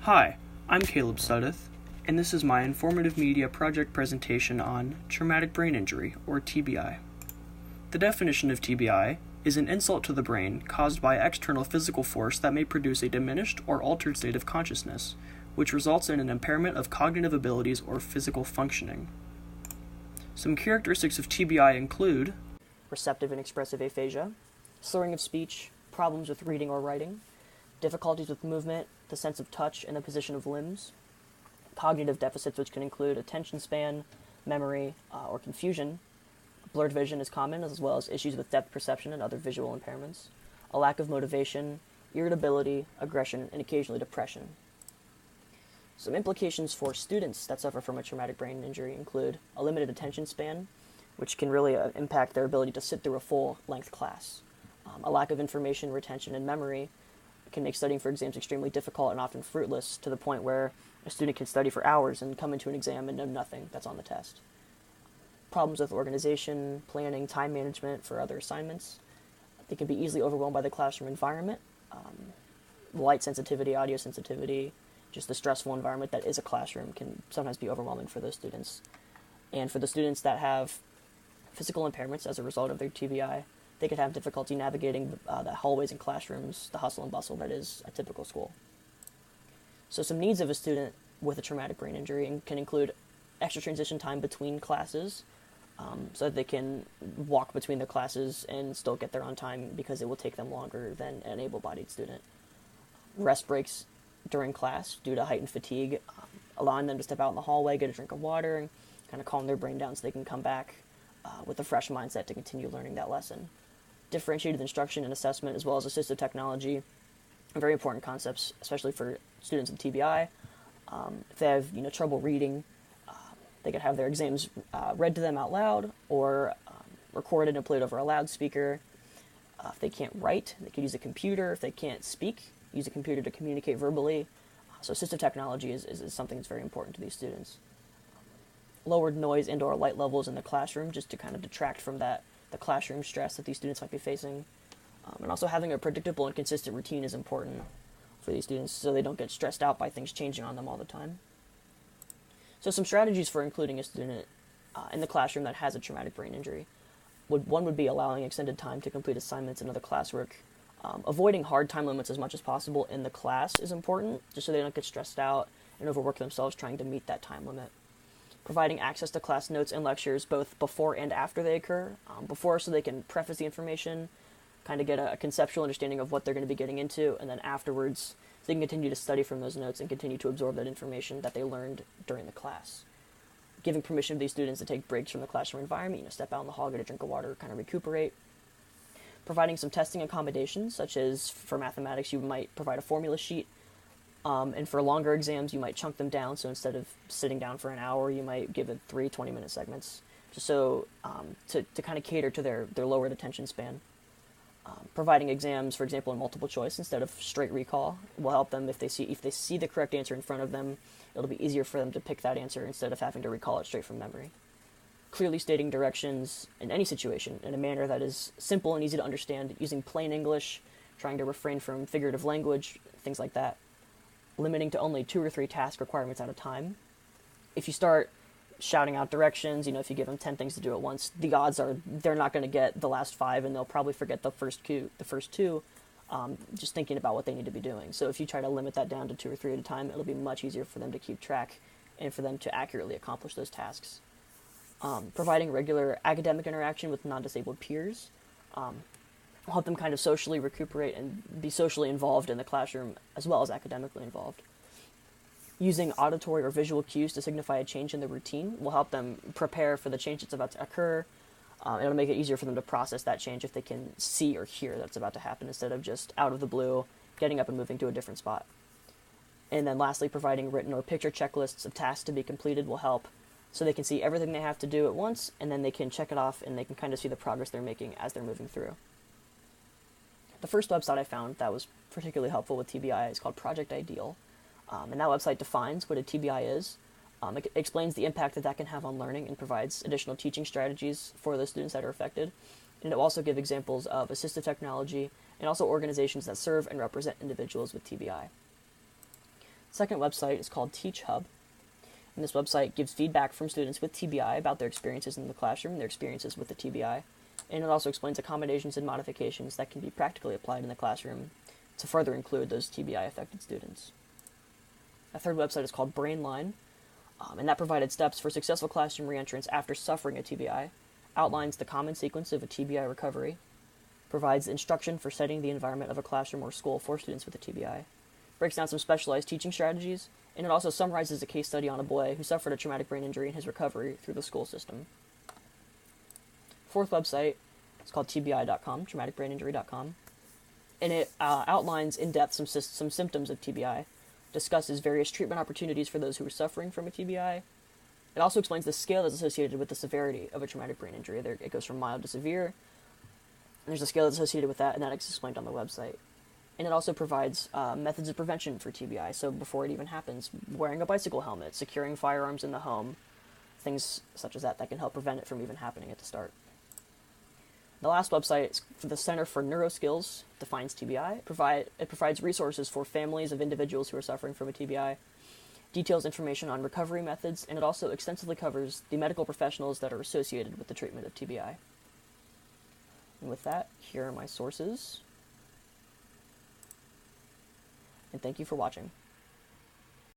Hi, I'm Caleb Sudduth, and this is my informative media project presentation on traumatic brain injury, or TBI. The definition of TBI is an insult to the brain caused by external physical force that may produce a diminished or altered state of consciousness, which results in an impairment of cognitive abilities or physical functioning. Some characteristics of TBI include receptive and expressive aphasia, slurring of speech, problems with reading or writing, difficulties with movement, the sense of touch, and the position of limbs, cognitive deficits which can include attention span, memory, or confusion. Blurred vision is common, as well as issues with depth perception and other visual impairments, a lack of motivation, irritability, aggression, and occasionally depression. Some implications for students that suffer from a traumatic brain injury include a limited attention span, which can really impact their ability to sit through a full-length class. A lack of information, retention, and memory can make studying for exams extremely difficult and often fruitless, to the point where a student can study for hours and come into an exam and know nothing that's on the test. Problems with organization, planning, time management for other assignments. They can be easily overwhelmed by the classroom environment, light sensitivity, audio sensitivity, just the stressful environment that is a classroom can sometimes be overwhelming for those students. And for the students that have physical impairments as a result of their TBI, they could have difficulty navigating the hallways and classrooms, the hustle and bustle that is a typical school. So some needs of a student with a traumatic brain injury can include extra transition time between classes, so that they can walk between the classes and still get there on time because it will take them longer than an able-bodied student. Rest breaks during class due to heightened fatigue, allowing them to step out in the hallway, get a drink of water, and kind of calm their brain down so they can come back with a fresh mindset to continue learning that lesson. Differentiated instruction and assessment, as well as assistive technology, are very important concepts, especially for students with TBI. If they have trouble reading, they could have their exams read to them out loud or recorded and played over a loudspeaker. If they can't write, they could use a computer. If they can't speak, use a computer to communicate verbally. So assistive technology is something that's very important to these students. Lowered noise and or light levels in the classroom, just to kind of detract from the classroom stress that these students might be facing. And also having a predictable and consistent routine is important for these students so they don't get stressed out by things changing on them all the time. So some strategies for including a student in the classroom that has a traumatic brain injury. One would be allowing extended time to complete assignments and other classwork. Avoiding hard time limits as much as possible in the class is important, just so they don't get stressed out and overwork themselves trying to meet that time limit. Providing access to class notes and lectures both before and after they occur. Before, so they can preface the information, kind of get a conceptual understanding of what they're going to be getting into, and then afterwards, so they can continue to study from those notes and continue to absorb that information that they learned during the class. Giving permission to these students to take breaks from the classroom environment, step out in the hall, get a drink of water, kind of recuperate. Providing some testing accommodations, such as for mathematics, you might provide a formula sheet. And for longer exams, you might chunk them down. So instead of sitting down for an hour, you might give it 3 20-minute segments, just so to kind of cater to their lowered attention span. Providing exams, for example, in multiple choice instead of straight recall will help them if they see the correct answer in front of them. It'll be easier for them to pick that answer instead of having to recall it straight from memory. Clearly stating directions in any situation in a manner that is simple and easy to understand, using plain English, trying to refrain from figurative language, things like that. Limiting to only 2 or 3 task requirements at a time. If you start shouting out directions, if you give them 10 things to do at once, the odds are they're not going to get the last 5, and they'll probably forget the first 2, just thinking about what they need to be doing. So if you try to limit that down to 2 or 3 at a time, it'll be much easier for them to keep track and for them to accurately accomplish those tasks. Providing regular academic interaction with non-disabled peers will help them kind of socially recuperate and be socially involved in the classroom as well as academically involved. Using auditory or visual cues to signify a change in the routine will help them prepare for the change that's about to occur. It'll make it easier for them to process that change if they can see or hear that's about to happen instead of just out of the blue getting up and moving to a different spot. And then lastly, providing written or picture checklists of tasks to be completed will help so they can see everything they have to do at once, and then they can check it off and they can kind of see the progress they're making as they're moving through. The first website I found that was particularly helpful with TBI is called Project Ideal, and that website defines what a TBI is. It explains the impact that can have on learning and provides additional teaching strategies for those students that are affected. And it will also give examples of assistive technology and also organizations that serve and represent individuals with TBI. Second website is called Teach Hub, and this website gives feedback from students with TBI about their experiences in the classroom, their experiences with the TBI, and it also explains accommodations and modifications that can be practically applied in the classroom to further include those TBI-affected students. A third website is called Brainline, and that provided steps for successful classroom reentrance after suffering a TBI, outlines the common sequence of a TBI recovery, provides instruction for setting the environment of a classroom or school for students with a TBI, breaks down some specialized teaching strategies, and it also summarizes a case study on a boy who suffered a traumatic brain injury in his recovery through the school system. Fourth website is called TBI.com, traumaticbraininjury.com, and it outlines in depth some symptoms of TBI, discusses various treatment opportunities for those who are suffering from a TBI. It also explains the scale that's associated with the severity of a traumatic brain injury. It goes from mild to severe, and there's a scale that's associated with that, and that is explained on the website. And it also provides methods of prevention for TBI, so before it even happens, wearing a bicycle helmet, securing firearms in the home, things such as that can help prevent it from even happening at the start. The last website is for the Center for Neuroskills, defines TBI. It provides resources for families of individuals who are suffering from a TBI, details information on recovery methods, and it also extensively covers the medical professionals that are associated with the treatment of TBI. And with that, here are my sources. And thank you for watching.